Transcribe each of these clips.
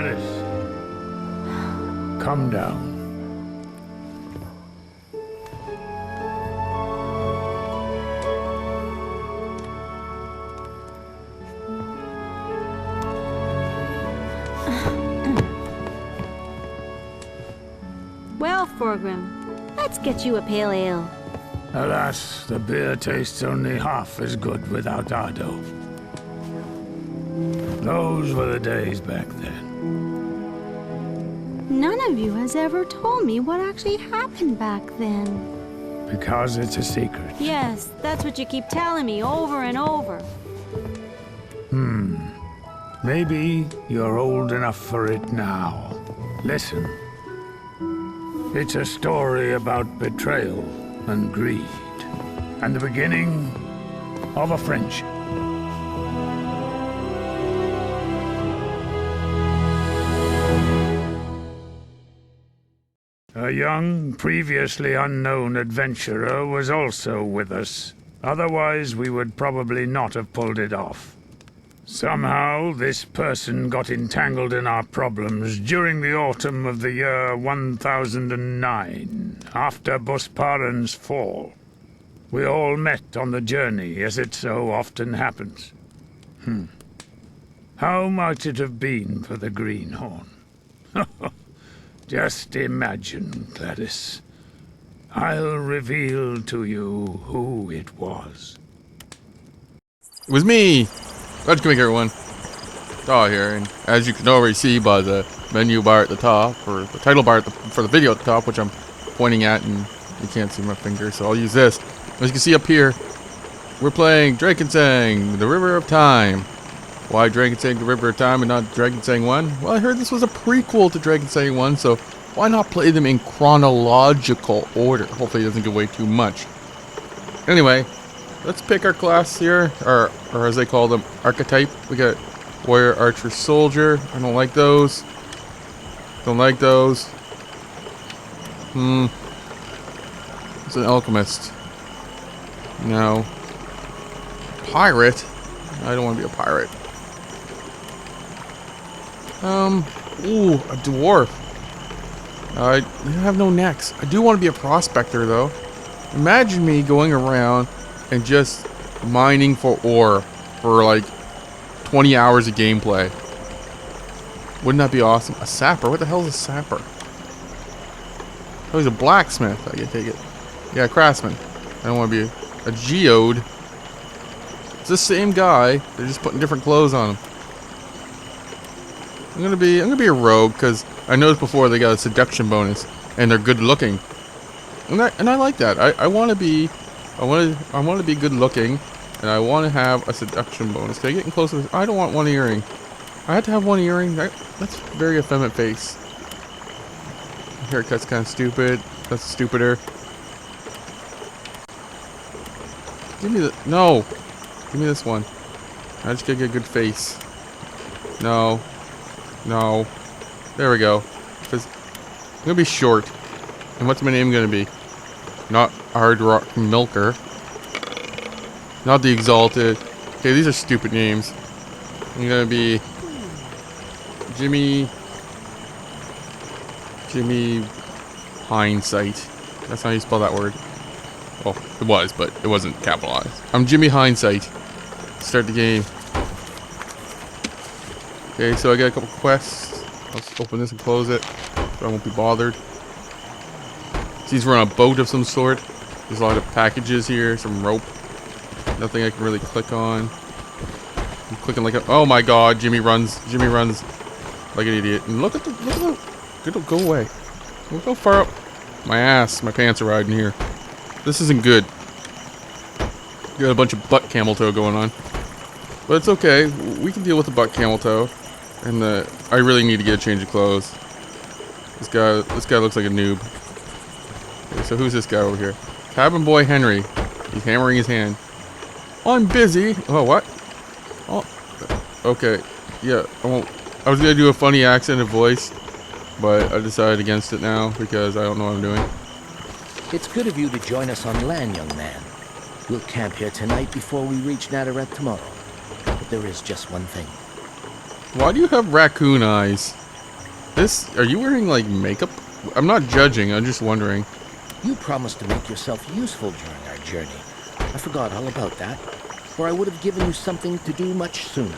Gladys, come down. Well, Forgrim, let's get you a pale ale. Alas, the beer tastes only half as good without Ardo. Those were the days back then. None of you has ever told me what actually happened back then. Because it's a secret. Yes, that's what you keep telling me over and over. Maybe you're old enough for it now. Listen. It's a story about betrayal and greed, and the beginning of a friendship. A young, previously unknown adventurer was also with us. Otherwise, we would probably not have pulled it off. Somehow, this person got entangled in our problems during the autumn of the year 1009, after Busparen's fall. We all met on the journey, as it so often happens. How might it have been for the Greenhorn? Just imagine, Gladys. I'll reveal to you who it was. It was me! Glad you can make everyone. Oh, here, and as you can already see by the menu bar at the top, or the title bar for the video at the top, which I'm pointing at, and you can't see my finger, so I'll use this. As you can see up here, we're playing Drakensang, the River of Time. Why Drakensang, the River of Time, and not Drakensang 1? Well, I heard this was a prequel to Drakensang 1, so why not play them in chronological order? Hopefully it doesn't give away too much. Anyway, let's pick our class here, or as they call them, archetype. We got warrior, archer, soldier. I don't like those. Don't like those. It's an alchemist. No. Pirate? I don't want to be a pirate. Ooh, a dwarf. I have no necks. I do want to be a prospector, though. Imagine me going around and just mining for ore for like 20 hours of gameplay. Wouldn't that be awesome? A sapper? What the hell is a sapper? Oh, he's a blacksmith. I can take it. Yeah, a craftsman. I don't want to be a geode. It's the same guy. They're just putting different clothes on him. I'm gonna be a rogue because I noticed before they got a seduction bonus and they're good looking. And I like that. I want to be good looking, and I want to have a seduction bonus. Can I get in closer? I don't want one earring. I had to have one earring. That's very effeminate face. Haircut's kind of stupid. That's stupider. Give me the no. Give me this one. I just gotta get a good face. No. No. There we go. Because I'm gonna be short. And what's my name gonna be? Not Hard Rock Milker. Not the Exalted. Okay, these are stupid names. I'm gonna be Jimmy Hindsight. That's how you spell that word. Well, it was, but it wasn't capitalized. I'm Jimmy Hindsight. Start the game. Okay, so I got a couple quests. Let's open this and close it, so I won't be bothered. These were on a boat of some sort. There's a lot of packages here, some rope. Nothing I can really click on. I'm clicking like a... Oh my god, Jimmy runs like an idiot. And look at the... Go away. Don't go far up. My ass, my pants are riding here. This isn't good. Got a bunch of butt camel toe going on. But it's okay. We can deal with the butt camel toe. And I really need to get a change of clothes. This guy looks like a noob. Okay, so who's this guy over here? Cabin boy Henry. He's hammering his hand. I'm busy. Oh, what? Oh, okay. Yeah, I was gonna do a funny accent and voice, but I decided against it now because I don't know what I'm doing. It's good of you to join us on land, young man. We'll camp here tonight before we reach Nadaret tomorrow. But there is just one thing. Why do you have raccoon eyes? Are you wearing, like, makeup? I'm not judging, I'm just wondering. You promised to make yourself useful during our journey. I forgot all about that, or I would have given you something to do much sooner.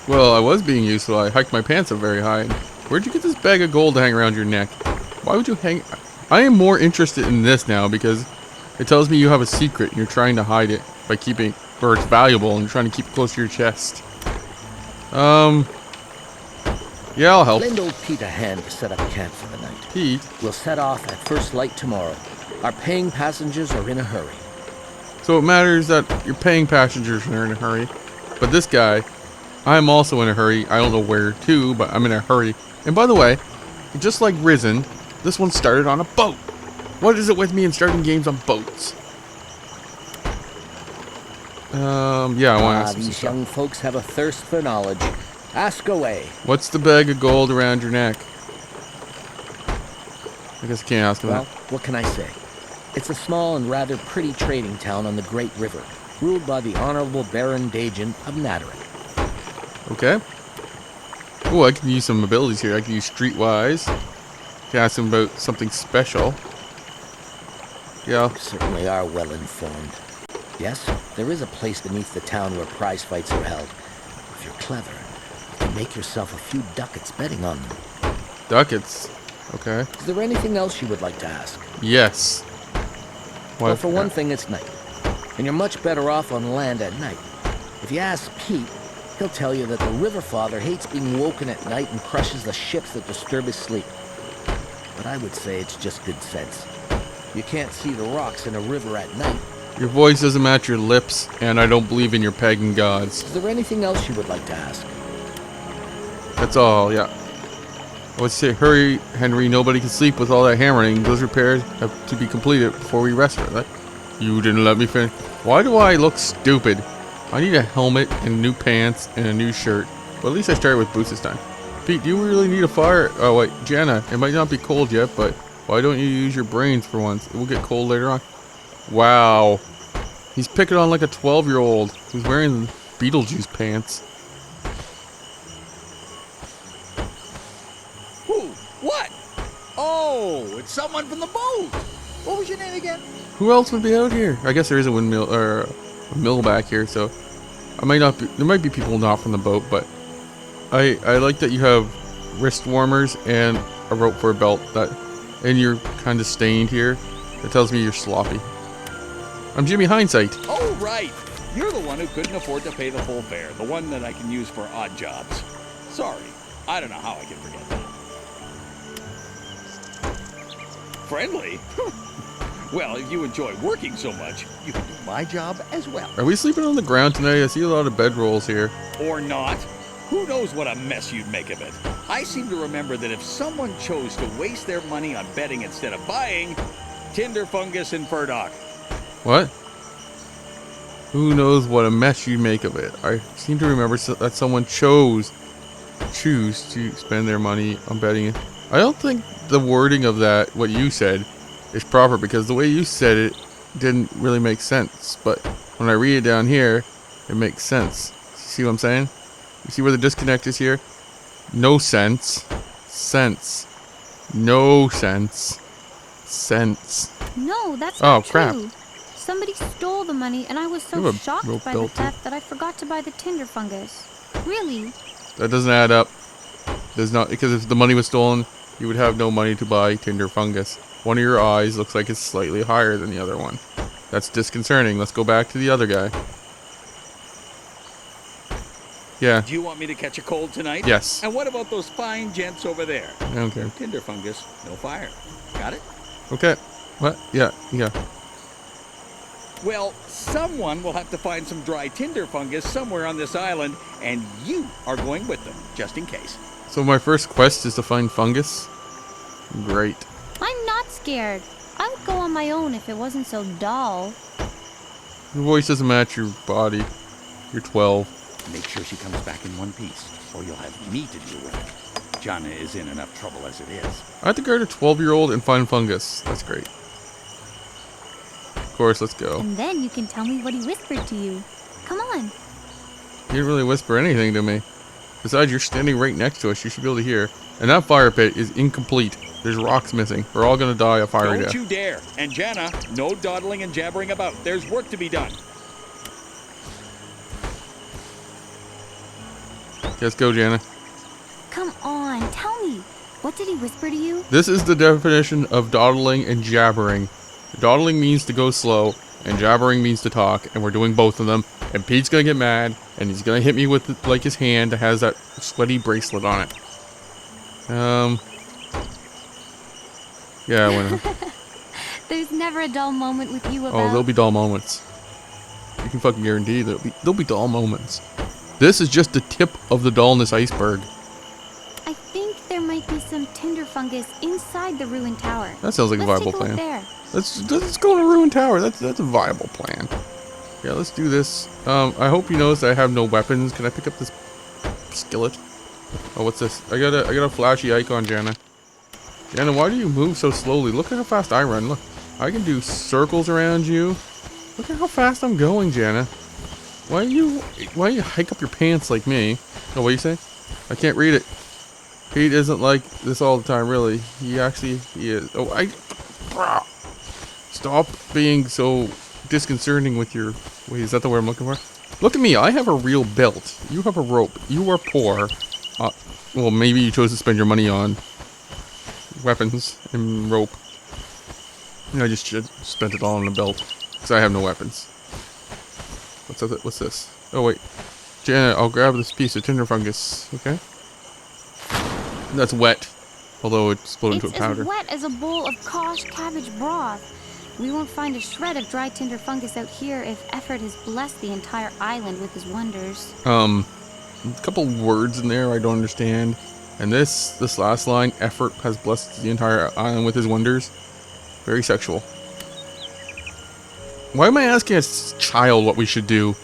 Well, I was being useful. I hiked my pants up very high. Where'd you get this bag of gold to hang around your neck? Why would you hang... I am more interested in this now because it tells me you have a secret and you're trying to hide it by keeping... Or it's valuable and you're trying to keep it close to your chest. Yeah, I'll help. Lend old Pete a hand to set up camp for the night. Pete? We'll set off at first light tomorrow. Our paying passengers are in a hurry. So it matters that your paying passengers are in a hurry. But this guy, I'm also in a hurry. I don't know where to, but I'm in a hurry. And by the way, just like Risen, this one started on a boat. What is it with me and starting games on boats? Yeah, I want to ask these young folks have a thirst for knowledge. Ask away. What's the bag of gold around your neck? I guess I can't ask him Well, that. what can I say? It's a small and rather pretty trading town on the Great River, ruled by the Honorable Baron Dajan of Nadarin. Okay. Oh, I can use some abilities here. I can use Streetwise. I can ask him about something special. Yeah. You certainly are well informed. Yes, there is a place beneath the town where prize fights are held. If you're clever, you can make yourself a few ducats betting on them. Ducats. Okay. Is there anything else you would like to ask? Yes. What? Well, for one thing, it's night. And you're much better off on land at night. If you ask Pete, he'll tell you that the River Father hates being woken at night and crushes the ships that disturb his sleep. But I would say it's just good sense. You can't see the rocks in a river at night. Your voice doesn't match your lips, and I don't believe in your pagan gods. Is there anything else you would like to ask? That's all, yeah. I would say, hurry, Henry, nobody can sleep with all that hammering. Those repairs have to be completed before we rest for that. You didn't let me finish. Why do I look stupid? I need a helmet and new pants and a new shirt. But at least I started with boots this time. Pete, do you really need a fire? Oh wait, Jannah, it might not be cold yet, but why don't you use your brains for once? It will get cold later on. Wow. He's picking on like a 12-year-old who's wearing Beetlejuice pants. Who? What? Oh, it's someone from the boat. What was your name again? Who else would be out here? I guess there is a windmill or a mill back here, so I might not be. There might be people not from the boat, but I like that you have wrist warmers and a rope for a belt. And you're kind of stained here. That tells me you're sloppy. I'm Jimmy Hindsight. Oh, right. You're the one who couldn't afford to pay the full fare. The one that I can use for odd jobs. Sorry. I don't know how I can forget that. Friendly? Well, if you enjoy working so much, you can do my job as well. Are we sleeping on the ground tonight? I see a lot of bedrolls here. Or not. Who knows what a mess you'd make of it? I seem to remember that if someone chose to waste their money on betting instead of buying, tinder fungus and Furdock. What? Who knows what a mess you make of it? I seem to remember that someone choose to spend their money on betting. I don't think the wording of that, what you said, is proper because the way you said it didn't really make sense. But when I read it down here, it makes sense. See what I'm saying? You see where the disconnect is here? No sense. Sense. No sense. Sense. No, that's not true. Crap. Somebody stole the money, and I was so shocked by the theft that I forgot to buy the tinder fungus. Really? That doesn't add up. Does not, because if the money was stolen, you would have no money to buy tinder fungus. One of your eyes looks like it's slightly higher than the other one. That's disconcerting. Let's go back to the other guy. Yeah. Do you want me to catch a cold tonight? Yes. And what about those fine gents over there? Okay. No tinder fungus, no fire. Got it? Okay. What? Yeah. Well, someone will have to find some dry tinder fungus somewhere on this island, and you are going with them, just in case. So my first quest is to find fungus? Great. I'm not scared. I would go on my own if it wasn't so dull. Your voice doesn't match your body. You're 12. Make sure she comes back in one piece, or you'll have me to deal with. Jannah is in enough trouble as it is. I have to guard a 12-year-old and find fungus. That's great. Of course, let's go. And then you can tell me what he whispered to you. Come on. He didn't really whisper anything to me. Besides, you're standing right next to us. You should be able to hear. And that fire pit is incomplete. There's rocks missing. We're all gonna die a fiery death. Don't you dare. And Jannah, no dawdling and jabbering about. There's work to be done. Let's go, Jannah. Come on, tell me. What did he whisper to you? This is the definition of dawdling and jabbering. Dawdling means to go slow, and jabbering means to talk, and we're doing both of them. And Pete's gonna get mad, and he's gonna hit me with like his hand that has that sweaty bracelet on it. Yeah, I went. There's never a dull moment with you about... Oh, there'll be dull moments. You can fucking guarantee there'll be dull moments. This is just the tip of the dullness iceberg. I think there might be some tinder fungus inside the ruined tower. That sounds like a viable Let's take a look plan. there. Let's go to Ruined Tower. That's a viable plan. Yeah, let's do this. I hope you notice I have no weapons. Can I pick up this skillet? Oh, what's this? I got a flashy icon, Jannah. Jannah, why do you move so slowly? Look at how fast I run. Look, I can do circles around you. Look at how fast I'm going, Jannah. Why you hike up your pants like me? Oh, what do you say? I can't read it. Pete isn't like this all the time, really. He is. Oh, stop being so disconcerting with your... Wait, is that the word I'm looking for? Look at me, I have a real belt. You have a rope. You are poor. Well, maybe you chose to spend your money on weapons and rope. I just spent it all on a belt. Because I have no weapons. What's this? Oh, wait. Jannah, I'll grab this piece of tinder fungus, okay? That's wet. Although it exploded into a powder. It's as wet as a bowl of Kosh cabbage broth. We won't find a shred of dry tinder fungus out here if Effort has blessed the entire island with his wonders. A couple words in there I don't understand. And this last line, Effort has blessed the entire island with his wonders. Very sexual. Why am I asking a child what we should do?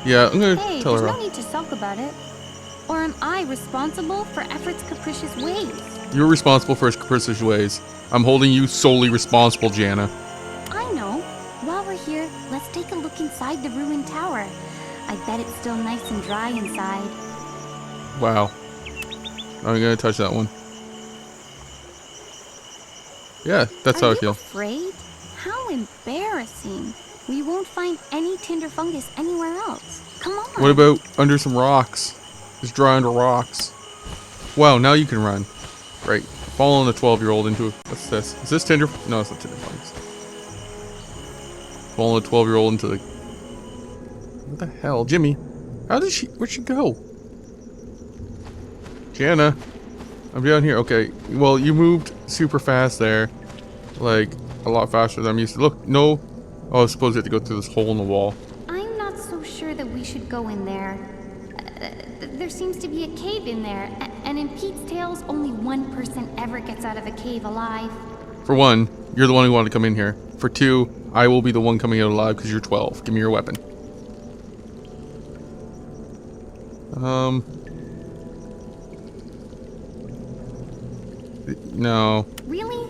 Yeah, I'm gonna tell her. There's no need to sulk about it. Or am I responsible for Effort's capricious ways? You're responsible for his capricious ways. I'm holding you solely responsible, Jannah. I know. While we're here, let's take a look inside the ruined tower. I bet it's still nice and dry inside. Wow. I'm gonna touch that one. Yeah, that's how I feel. Afraid? How embarrassing. We won't find any tinder fungus anywhere else. Come on. What about under some rocks? Just dry under rocks. Wow, now you can run. Right. Following a 12-year-old into a... What's this? Is this tinder... No, it's not tinder fungus. Following a 12-year-old into the... What the hell? Jimmy. How did she... Where'd she go? Jannah. I'm down here. Okay. Well, you moved super fast there. Like, a lot faster than I'm used to. Look, no... Oh, I suppose you have to go through this hole in the wall. I'm not so sure that we should go in there. There seems to be a cave in there, and in Pete's tales, only one person ever gets out of a cave alive. For one, you're the one who wanted to come in here. For two, I will be the one coming out alive because you're 12. Give me your weapon. No. Really?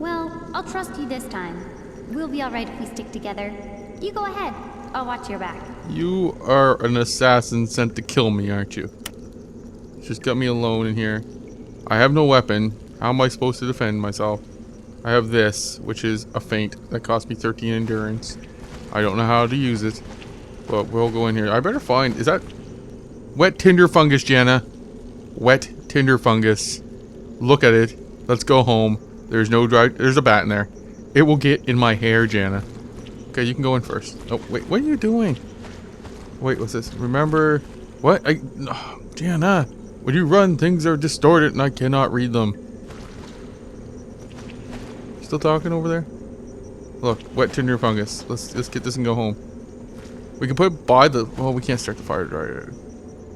Well, I'll trust you this time. We'll be alright if we stick together. You go ahead. I'll watch your back. You are an assassin sent to kill me, aren't you? Just got me alone in here. I have no weapon. How am I supposed to defend myself? I have this, which is a feint that cost me 13 endurance. I don't know how to use it, but we'll go in here. I better find... Is that... Wet tinder fungus, Jannah. Wet tinder fungus. Look at it. Let's go home. There's no dry... There's a bat in there. It will get in my hair, Jannah. Okay, you can go in first. Oh, wait. What are you doing? Wait, what's this? Remember... What? Oh, Jannah. When you run, things are distorted and I cannot read them. Still talking over there? Look, wet tinder fungus. Let's get this and go home. We can put it by the... Well, we can't start the fire dryer.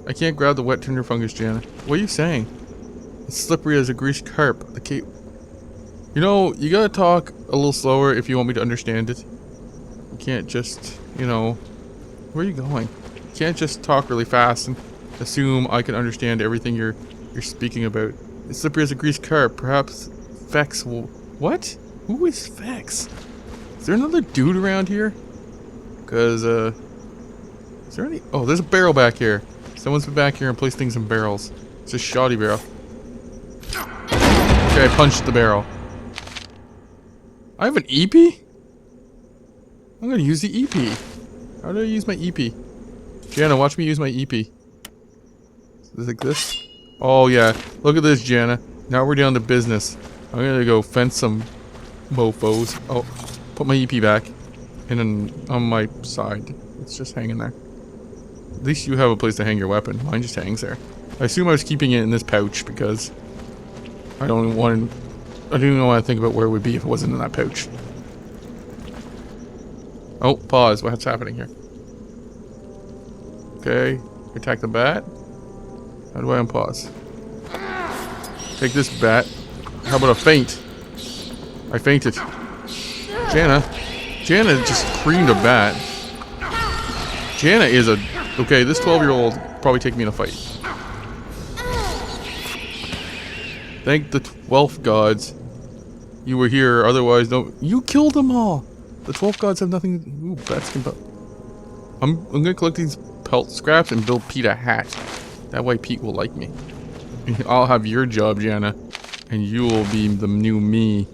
I can't grab the wet tinder fungus, Jannah. What are you saying? It's slippery as a greased carp. The cape... You know, you gotta talk a little slower if you want me to understand it. You can't just, you know... Where are you going? You can't just talk really fast and assume I can understand everything you're speaking about. It's slippery as a greased carp. Perhaps Fex will... What? Who is Fex? Is there another dude around here? Because, Is there any? Oh, there's a barrel back here. Someone's been back here and placed things in barrels. It's a shoddy barrel. Okay, I punched the barrel. I have an EP? I'm gonna use the EP. How do I use my EP? Jannah, watch me use my EP. Is it like this? Oh yeah. Look at this, Jannah. Now we're down to business. I'm gonna go fence some mofos. Oh, put my EP back. And then on my side. It's just hanging there. At least you have a place to hang your weapon. Mine just hangs there. I assume I was keeping it in this pouch because I don't even want to think about where it would be if it wasn't in that pouch. Oh, pause. What's happening here? Okay. Attack the bat. How do I unpause? Take this bat. How about a feint? I fainted. Jannah just creamed a bat. Jannah is a... Okay, this 12-year-old probably take me in a fight. Thank the 12 gods you were here, otherwise don't... You killed them all! The 12 gods have nothing... Ooh, bats can... I'm gonna collect these pelt scraps and build Pete a hat. That way Pete will like me. I'll have your job, Jannah. And you will be the new me.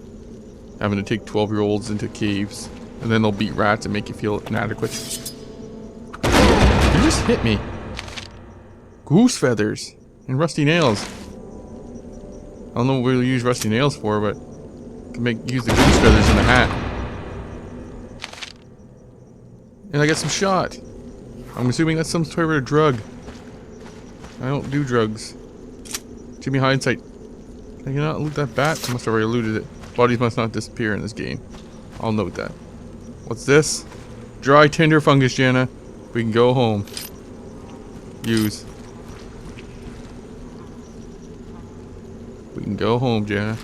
Having to take 12-year-olds into caves. And then they'll beat rats and make you feel inadequate. You just hit me. Goose feathers. And rusty nails. I don't know what we'll use rusty nails for, but... use the goose feathers in the hat. And I got some shot. I'm assuming that's some sort of drug. I don't do drugs. Give me hindsight. Can you not loot that bat? I must have already looted it. Bodies must not disappear in this game. I'll note that. What's this? Dry tinder fungus, Jannah. We can go home. Use. We can go home, Jannah.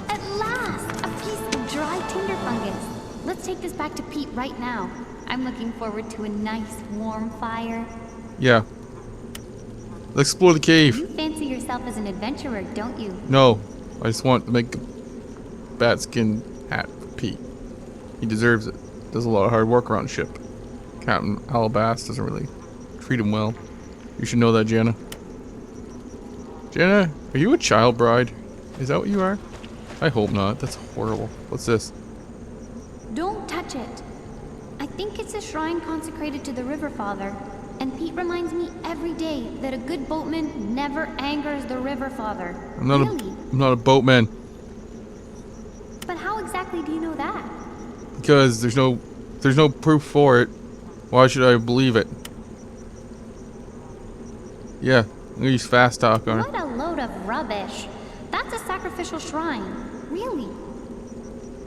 At last! A piece of dry tinder fungus. Let's take this back to Pete right now. I'm looking forward to a nice, warm fire. Yeah. Let's explore the cave. You fancy yourself as an adventurer, don't you? No. I just want to make a bat skin hat for Pete. He deserves it. Does a lot of hard work around ship. Captain Alabast doesn't really treat him well. You should know that, Jannah. Jannah, are you a child bride? Is that what you are? I hope not. That's horrible. What's this? Don't touch it. I think it's a shrine consecrated to the River Father. And Pete reminds me every day that a good boatman never angers the River Father. I'm not a boatman. But how exactly do you know that? Because there's no proof for it. Why should I believe it? Yeah, I'm gonna use fast talk on it. What a load of rubbish. That's a sacrificial shrine. Really?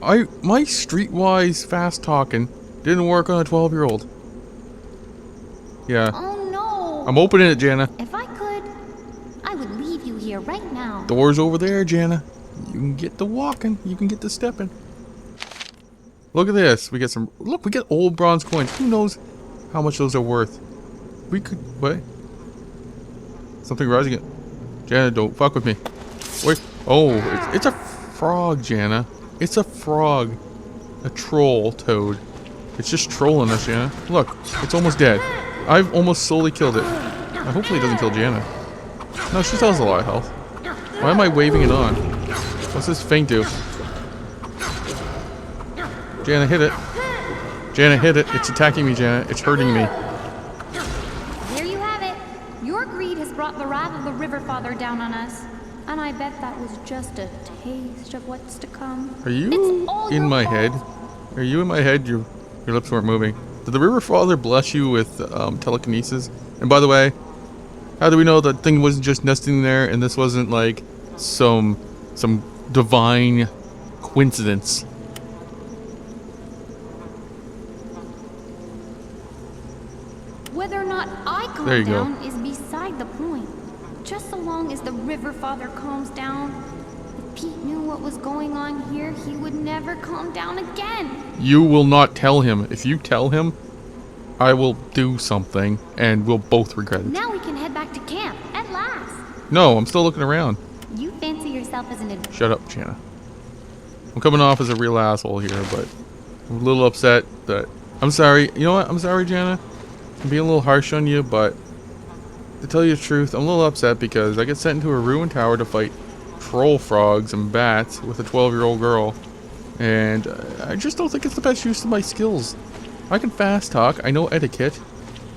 My streetwise fast talking didn't work on a 12-year-old. Yeah. Oh no. I'm opening it, Jannah. If I could, I would leave you here right now. Door's over there, Jannah. You can get to walking. You can get to stepping. Look at this. We get some... Look, we get old bronze coins. Who knows how much those are worth? We could... What? Something rising it. Jannah, don't fuck with me. Wait. Oh, it's a frog, Jannah. It's a frog. A troll toad. It's just trolling us, Jannah. Look, it's almost dead. I've almost solely killed it. Hopefully it doesn't kill Jannah. No, she still has a lot of health. Why am I waving it on? What's this feint do? Jannah, hit it. Jannah, hit it. It's attacking me, Jannah. It's hurting me. There you have it. Your greed has brought the wrath of the River Father down on us. And I bet that was just a taste of what's to come. Are you in my head? Are you in my head? Your lips weren't moving. Did the River Father bless you with telekinesis? And by the way, how do we know that thing wasn't just nesting there and this wasn't like some divine coincidence? Whether or not I calm down is beside the point. Just so long as the River Father calms down. If Pete knew what was going on here, he would never calm down again. You will not tell him. If you tell him, I will do something and we'll both regret it. Now we can head back to camp, at last. No, I'm still looking around. You fancy yourself as an... Shut up, Jannah. I'm coming off as a real asshole here, but I'm a little upset that... I'm sorry. You know what? I'm sorry, Jannah. I'm being a little harsh on you, but to tell you the truth, I'm a little upset because I get sent into a ruined tower to fight troll frogs and bats with a 12-year-old girl. And I just don't think it's the best use of my skills. I can fast talk, I know etiquette.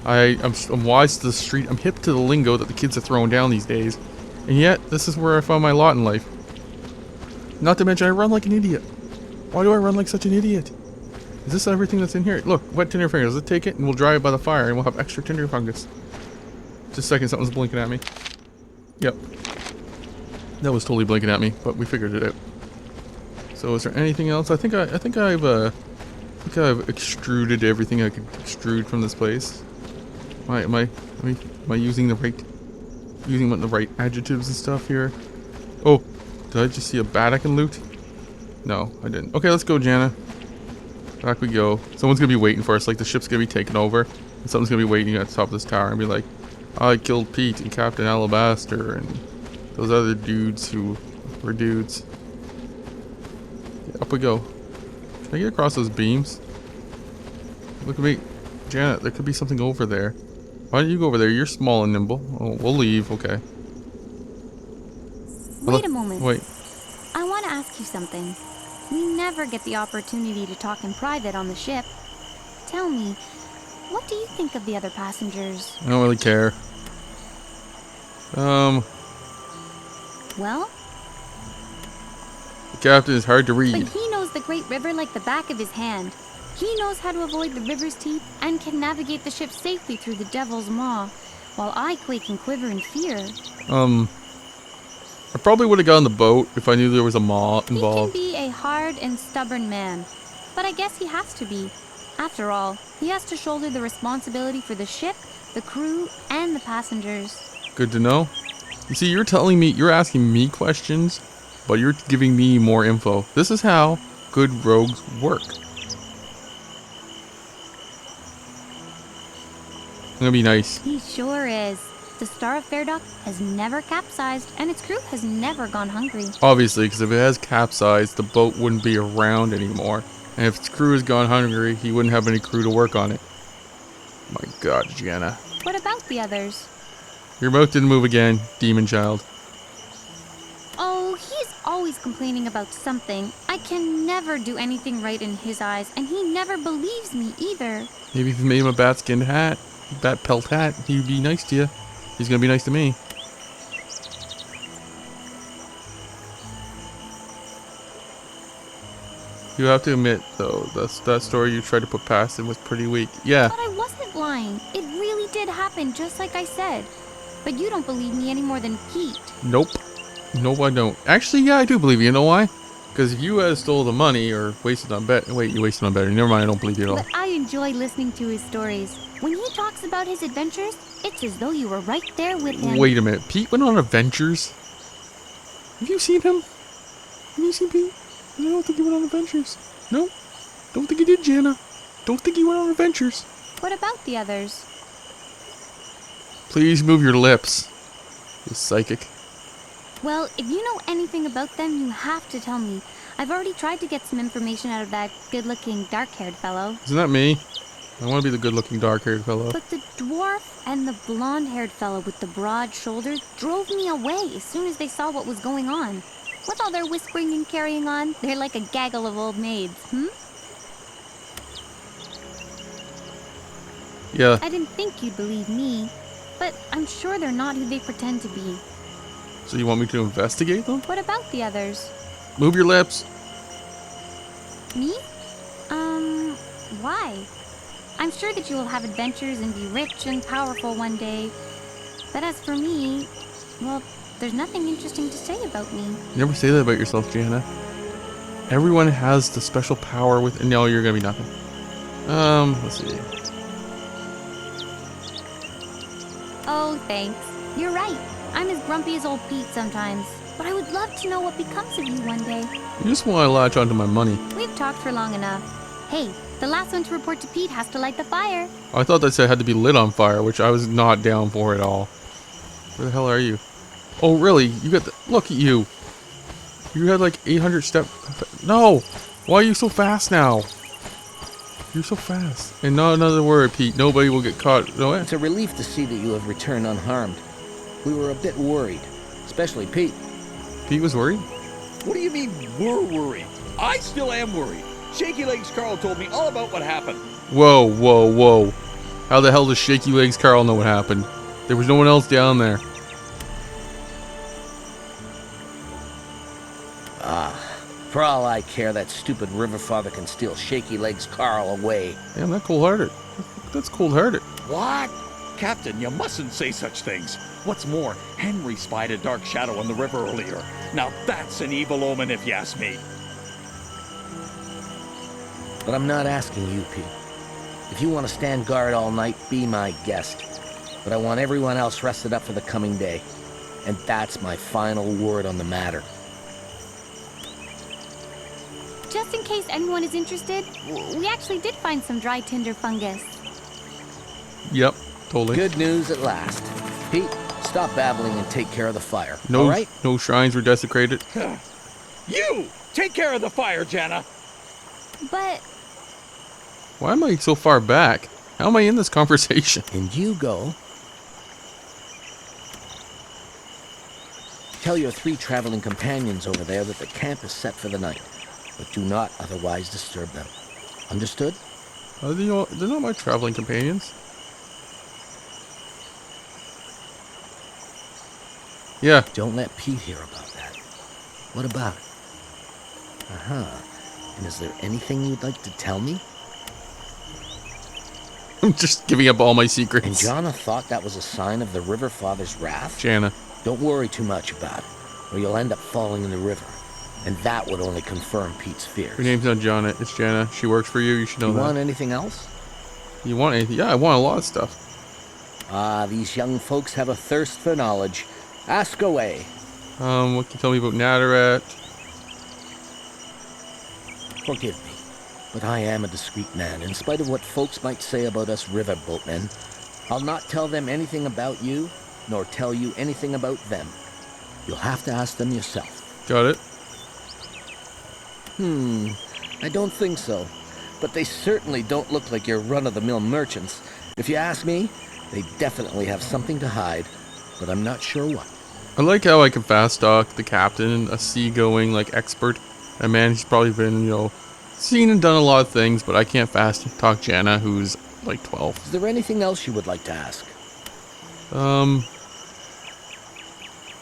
I'm wise to the street, I'm hip to the lingo that the kids are throwing down these days. And yet, this is where I found my lot in life. Not to mention, I run like an idiot. Why do I run like such an idiot? Is this everything that's in here? Look, wet tinder fingers. Let's take it and we'll dry it by the fire and we'll have extra tinder fungus. Just a second, something's blinking at me. Yep. That was totally blinking at me, but we figured it out. So is there anything else? I think I've extruded everything I could extrude from this place. Am I using the right adjectives and stuff here? Oh, did I just see a bat I can loot? No, I didn't. Okay, let's go, Jannah. Back we go. Someone's gonna be waiting for us, like the ship's gonna be taken over. And someone's gonna be waiting at the top of this tower and be like, I killed Pete and Captain Alabaster and those other dudes who were dudes. Yeah, up we go. Can I get across those beams? Look at me. Janet, there could be something over there. Why don't you go over there? You're small and nimble. Oh, we'll leave, okay. Wait a moment. Wait. I want to ask you something. We never get the opportunity to talk in private on the ship. Tell me, what do you think of the other passengers? I don't really care. Well? The captain is hard to read. But he knows the Great River like the back of his hand. He knows how to avoid the river's teeth and can navigate the ship safely through the Devil's Maw, while I quake and quiver in fear. I probably would have gotten the boat if I knew there was a maw involved. He can be a hard and stubborn man, but I guess he has to be. After all, he has to shoulder the responsibility for the ship, the crew, and the passengers. Good to know. You see, you're asking me questions, but you're giving me more info. This is how good rogues work. I'm gonna be nice. He sure is. The Star of Fairdock has never capsized, and its crew has never gone hungry. Obviously, because if it has capsized, the boat wouldn't be around anymore. And if its crew has gone hungry, he wouldn't have any crew to work on it. My God, Jannah. What about the others? Your mouth didn't move again, demon child. Oh, he's always complaining about something. I can never do anything right in his eyes, and he never believes me either. Maybe if you made him a bat-skinned hat, bat pelt hat, he'd be nice to you. He's gonna be nice to me. You have to admit, though, that story you tried to put past him was pretty weak. Yeah. But I wasn't lying. It really did happen, just like I said. But you don't believe me any more than Pete. Nope. Nope, I don't. Actually, yeah, I do believe you. You know why? Because if you had stole the money or wasted on bet... Wait, you wasted on betting. Never mind, I don't believe you at all. But I enjoy listening to his stories. When he talks about his adventures, it's as though you were right there with him. Wait a minute. Pete went on adventures? Have you seen him? Have you seen Pete? I don't think he went on adventures. No. Don't think he did, Jannah. Don't think he went on adventures. What about the others? Please move your lips. You psychic. Well, if you know anything about them, you have to tell me. I've already tried to get some information out of that good-looking, dark-haired fellow. Isn't that me? I want to be the good-looking, dark-haired fellow. But the dwarf and the blonde-haired fellow with the broad shoulders drove me away as soon as they saw what was going on. With all their whispering and carrying on, they're like a gaggle of old maids, Yeah. I didn't think you'd believe me, but I'm sure they're not who they pretend to be. So you want me to investigate them? What about the others? Move your lips. Me? Why? I'm sure that you will have adventures and be rich and powerful one day. But as for me, well, there's nothing interesting to say about me. You never say that about yourself, Jannah. Everyone has the special power within... No, you're gonna be nothing. Let's see. Oh, thanks. You're right. I'm as grumpy as old Pete sometimes. But I would love to know what becomes of you one day. You just want to latch onto my money. We've talked for long enough. Hey, the last one to report to Pete has to light the fire. I thought that said it had to be lit on fire, which I was not down for at all. Where the hell are you? Oh, really? You got the... Look at you. You had like 800 step... No! Why are you so fast now? You're so fast. And not another word, Pete. Nobody will get caught. No way. It's a relief to see that you have returned unharmed. We were a bit worried, especially Pete. Pete was worried? What do you mean we're worried? I still am worried. Shaky Legs Carl told me all about what happened. Whoa, whoa, whoa. How the hell does Shaky Legs Carl know what happened? There was no one else down there. For all I care, that stupid river father can steal Shaky Legs Carl away. Damn, that's cold-hearted. That's cold-hearted. What? Captain, you mustn't say such things. What's more, Henry spied a dark shadow on the river earlier. Now that's an evil omen if you ask me. But I'm not asking you, Pete. If you want to stand guard all night, be my guest. But I want everyone else rested up for the coming day. And that's my final word on the matter. Just in case anyone is interested, we actually did find some dry tinder fungus. Yep, totally. Good news at last. Pete, stop babbling and take care of the fire. No, all right? no shrines were desecrated. You! Take care of the fire, Jannah! But Why am I so far back? How am I in this conversation? And you go. Tell your 3 traveling companions over there that the camp is set for the night. But do not otherwise disturb them. Understood? They're not my traveling companions. Yeah. Don't let Pete hear about that. What about it? And is there anything you'd like to tell me? I'm just giving up all my secrets. And Jannah thought that was a sign of the River Father's wrath? Jannah. Don't worry too much about it, or you'll end up falling in the river. And that would only confirm Pete's fears. Her name's not Jannah, it's Jannah. She works for you, you should know that. You want anything else? You want anything? Yeah, I want a lot of stuff. Ah, these young folks have a thirst for knowledge. Ask away. What can you tell me about Natarat? Forgive me, but I am a discreet man. In spite of what folks might say about us river boatmen, I'll not tell them anything about you, nor tell you anything about them. You'll have to ask them yourself. Got it. I don't think so. But they certainly don't look like your run-of-the-mill merchants. If you ask me, they definitely have something to hide, but I'm not sure what. I like how I can fast talk the captain, a seagoing expert. A man who's probably been, seen and done a lot of things, but I can't fast talk Jannah, who's like 12. Is there anything else you would like to ask?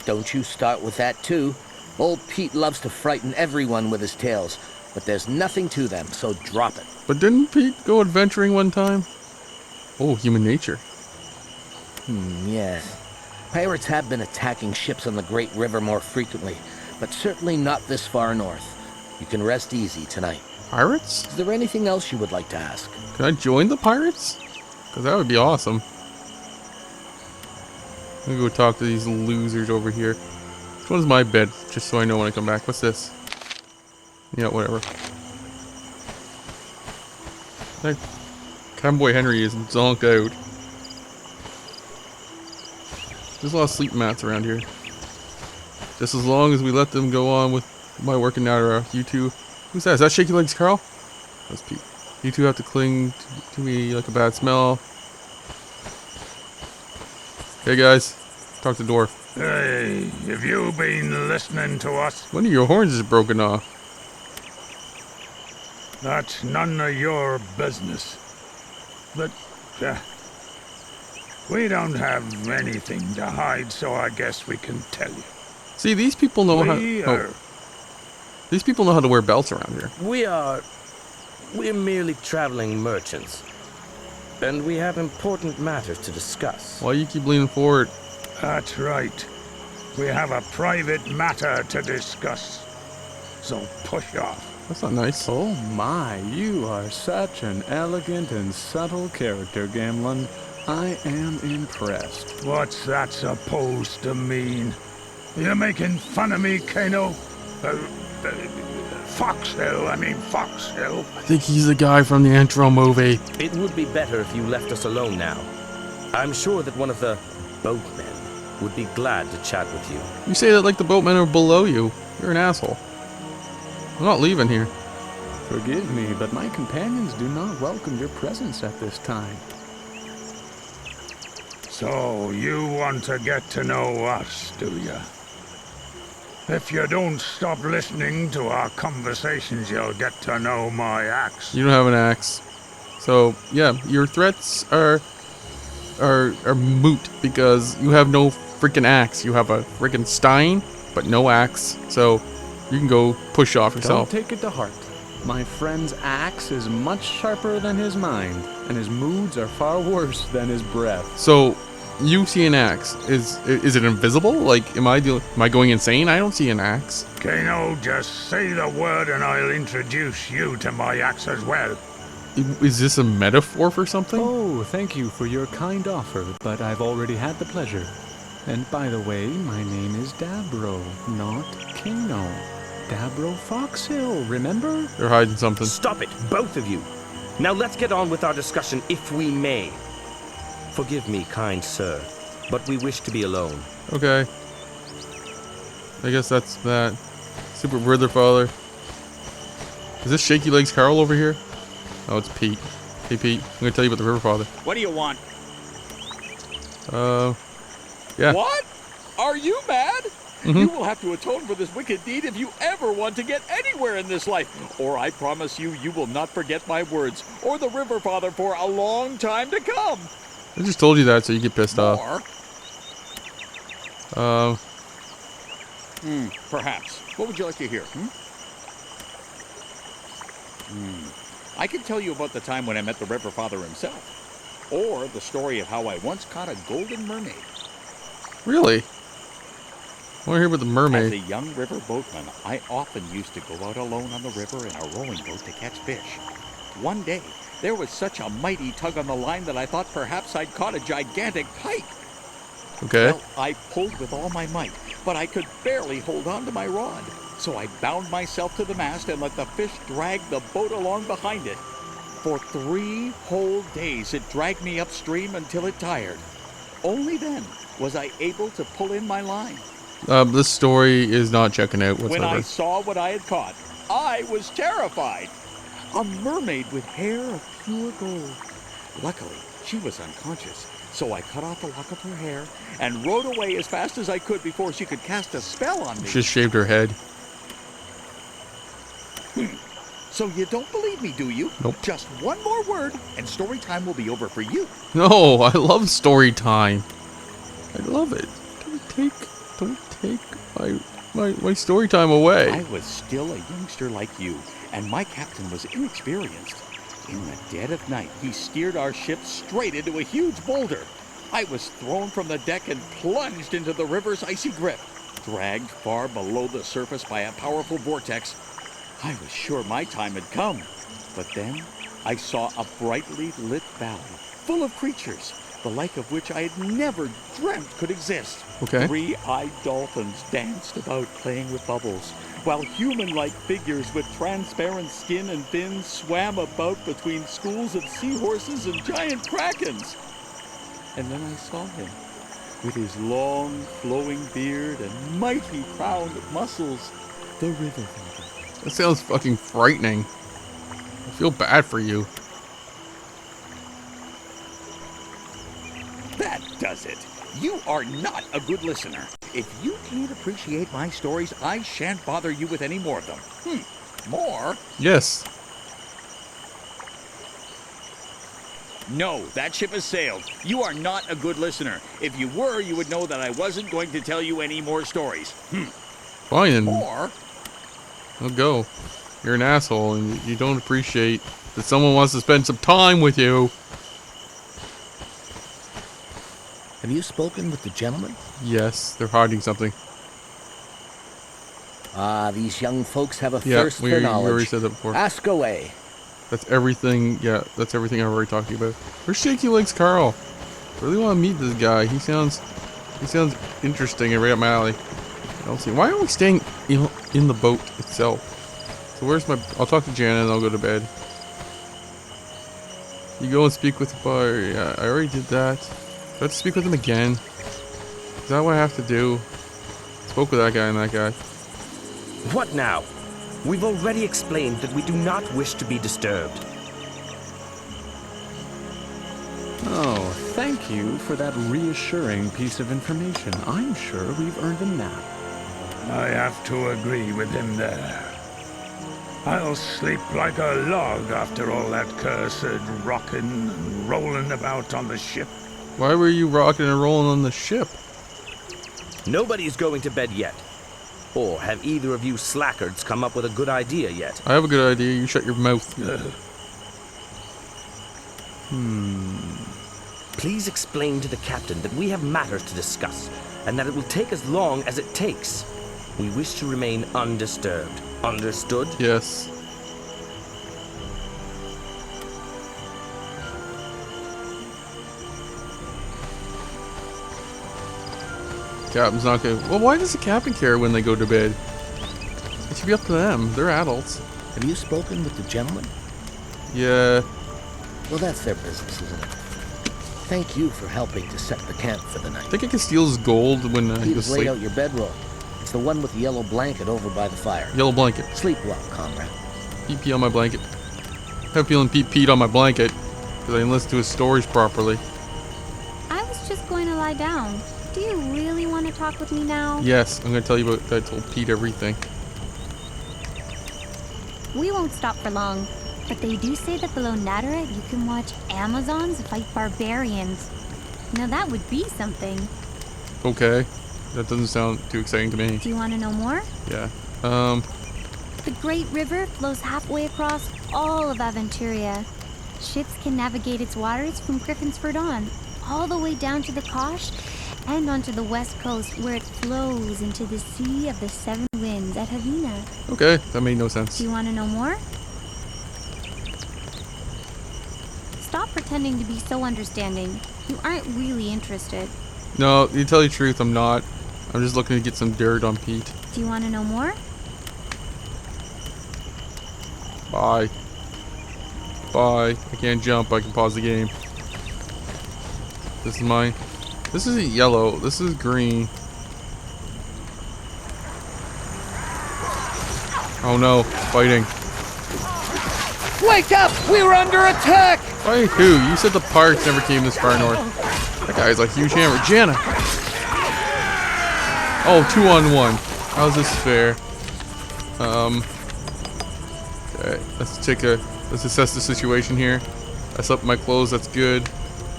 Don't you start with that too. Old Pete loves to frighten everyone with his tales, but there's nothing to them, so drop it. But didn't Pete go adventuring one time? Oh, human nature. Yes. Pirates have been attacking ships on the Great River more frequently, but certainly not this far north. You can rest easy tonight. Pirates? Is there anything else you would like to ask? Can I join the pirates? Because that would be awesome. Let me go talk to these losers over here. Which one's my bed? Just so I know when I come back. What's this? Yeah, whatever. That Cowboy Henry is zonked out. There's a lot of sleep mats around here. Just as long as we let them go on with my work in Nara. You two. Who's that? Is that Shaky Legs Carl? That's Pete. You two have to cling to me like a bad smell. Hey guys. Talk to the door. Hey, have you been listening to us? One of your horns is broken off. That's none of your business. But, we don't have anything to hide, so I guess we can tell you. See, these people know these people know how to wear belts around here. We're merely traveling merchants. And we have important matters to discuss. Why you keep leaning forward? That's right. We have a private matter to discuss. So push off. That's not nice. Oh my, you are such an elegant and subtle character, Gamlin. I am impressed. What's that supposed to mean? You're making fun of me, Kano? Foxhill. I think he's the guy from the intro movie. It would be better if you left us alone now. I'm sure that one of the boatmen would be glad to chat with you. You say that like the boatmen are below you. You're an asshole. I'm not leaving here. Forgive me, but my companions do not welcome your presence at this time. So, you want to get to know us, do you? If you don't stop listening to our conversations, you'll get to know my axe. You don't have an axe. So, yeah, your threats are moot because you have no freaking axe. You have a freaking stein, but no axe. So, you can go push off yourself. Don't take it to heart. My friend's axe is much sharper than his mind, and his moods are far worse than his breath. So, you see an axe. Is it invisible? Like, am I going insane? I don't see an axe. Kano, just say the word and I'll introduce you to my axe as well. Is this a metaphor for something? Oh, thank you for your kind offer, but I've already had the pleasure. And by the way, my name is Dabro, not Kano. Dabro Foxhill, remember? They're hiding something. Stop it, both of you. Now let's get on with our discussion, if we may. Forgive me, kind sir, but we wish to be alone. Okay. I guess that's that. Super Brother Father. Is this Shaky Legs Carl over here? Oh, it's Pete. Hey, Pete. I'm gonna tell you about the River Father. What do you want? Yeah. What? Are you mad? You will have to atone for this wicked deed if you ever want to get anywhere in this life. Or I promise you, you will not forget my words or the River Father for a long time to come. I just told you that so you get pissed off. Or? Perhaps. What would you like to hear? I can tell you about the time when I met the River Father himself. Or the story of how I once caught a golden mermaid. Really? I want to hear about the mermaid. As a young river boatman, I often used to go out alone on the river in a rowing boat to catch fish. One day, there was such a mighty tug on the line that I thought perhaps I'd caught a gigantic pike. Okay. Well, I pulled with all my might, but I could barely hold on to my rod. So I bound myself to the mast and let the fish drag the boat along behind it. For 3 whole days, it dragged me upstream until it tired. Only then was I able to pull in my line. This story is not checking out whatsoever. When I saw what I had caught, I was terrified. A mermaid with hair of pure gold. Luckily, she was unconscious, so I cut off a lock of her hair and rode away as fast as I could before she could cast a spell on me. She just shaved her head. So you don't believe me, do you? Nope. Just one more word, and story time will be over for you. No, I love story time. I love it. Don't take my story time away. I was still a youngster like you, and my captain was inexperienced. In the dead of night, he steered our ship straight into a huge boulder. I was thrown from the deck and plunged into the river's icy grip. Dragged far below the surface by a powerful vortex, I was sure my time had come. But then I saw a brightly lit valley full of creatures, the like of which I had never dreamt could exist. Okay. 3-eyed dolphins danced about playing with bubbles, while human-like figures with transparent skin and fins swam about between schools of seahorses and giant krakens. And then I saw him, with his long, flowing beard and mighty crown of muscles, the River Father. That sounds fucking frightening. I feel bad for you. That does it. You are not a good listener. If you can't appreciate my stories, I shan't bother you with any more of them. More? Yes. No, that ship has sailed. You are not a good listener. If you were, you would know that I wasn't going to tell you any more stories. Fine, then. More? I'll go. You're an asshole, and you don't appreciate that someone wants to spend some time with you. Have you spoken with the gentleman? Yes, they're hiding something. Ah, these young folks have a Yeah, thirst we for knowledge. already said that before. Ask away. That's everything. Yeah, that's everything I've already talked to you about. Where's Shaky Legs Carl? I really want to meet this guy. He sounds interesting and right up my alley. I don't see. Why aren't we staying in the boat itself? So where's my? I'll talk to Jannah and I'll go to bed. You go and speak with the bar. Yeah, I already did that. Do I have to speak with him again? Is that what I have to do? Spoke with that guy and that guy. What now? We've already explained that we do not wish to be disturbed. Oh, thank you for that reassuring piece of information. I'm sure we've earned a nap. I have to agree with him there. I'll sleep like a log after all that cursed rocking and rolling about on the ship. Why were you rocking and rolling on the ship? Nobody's going to bed yet. Or have either of you slackards come up with a good idea yet? I have a good idea. You shut your mouth. Please explain to the captain that we have matters to discuss, and that it will take as long as it takes. We wish to remain undisturbed. Understood? Yes. Captain's not gonna... Well, why does the captain care when they go to bed? It should be up to them. They're adults. Have you spoken with the gentleman? Yeah. Well, that's their business, isn't it? Thank you for helping to set the camp for the night. I think I can steal his gold when he You've was laid asleep. out your bedroll. It's the one with the yellow blanket over by the fire. Yellow blanket. Sleep well, comrade. Pee on my blanket. I have a feeling Pete peed on my blanket because I didn't listen to his stories properly. I was just going to lie down. Do you really want to talk with me now? Yes, I'm going to tell you about. I told Pete everything. We won't stop for long, but they do say that below Natteret you can watch Amazons fight barbarians. Now that would be something. Okay, that doesn't sound too exciting to me. Do you want to know more? Yeah. The Great River flows halfway across all of Aventuria. Ships can navigate its waters from Griffensford on, all the way down to the Kosh, and onto the west coast where it flows into the Sea of the Seven Winds at Havina. Okay, that made no sense. Do you want to know more? Stop pretending to be so understanding. You aren't really interested. No, to tell you the truth, I'm not. I'm just looking to get some dirt on Pete. Do you want to know more? Bye. Bye. I can't jump. I can pause the game. This is mine. This isn't yellow. This is green. Oh no. Fighting. Wake up! We were under attack! By who? You said the parks never came this far north. That guy's a huge hammer. Jannah! Oh, 2-on-1. How's this fair? Okay, let's assess the situation here. I slept in my clothes, that's good.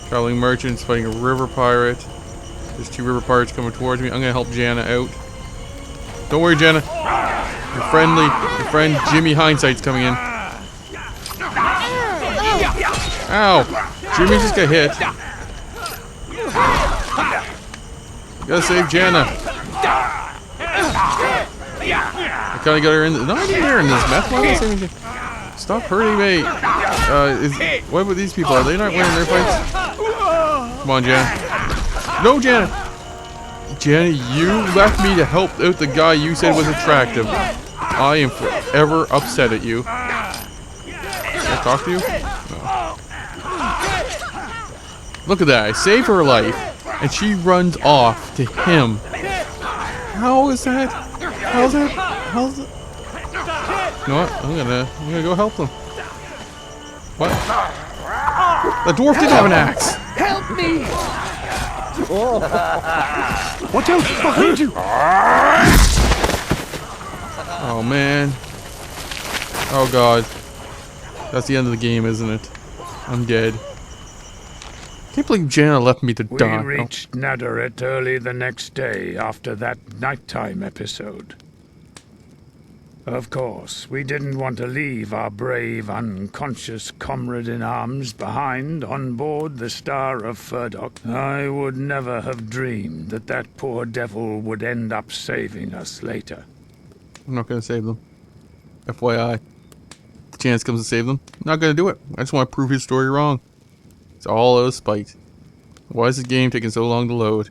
Traveling merchants fighting a river pirate. There's 2 river pirates coming towards me. I'm gonna help Jannah out. Don't worry, Jannah. Your friend Jimmy Hindsight's coming in. Ow! Jimmy just got hit. You gotta save Jannah. I kinda got her in. No, I didn't get her in this mess. Why am I saying anything? Stop hurting me. What about these people? Are they not winning their fights? Come on, Jannah. No, Jannah. Jannah, you left me to help out the guy you said was attractive. I am forever upset at you. Can I talk to you? No. Look at that. I saved her life, and she runs off to him. How is that? How's that? How's that? You know what? I'm gonna go help them. What? The dwarf did have an axe. Help me! Watch out! Behind you! Oh man. Oh god. That's the end of the game, isn't it? I'm dead. Can't believe Jannah left me to die. We reached Natteret early the next day after that nighttime episode. Of course, we didn't want to leave our brave, unconscious comrade-in-arms behind on board the Star of Furdock. I would never have dreamed that that poor devil would end up saving us later. I'm not gonna save them. FYI. The chance comes to save them. I'm not gonna do it. I just want to prove his story wrong. It's all out of spite. Why is this game taking so long to load?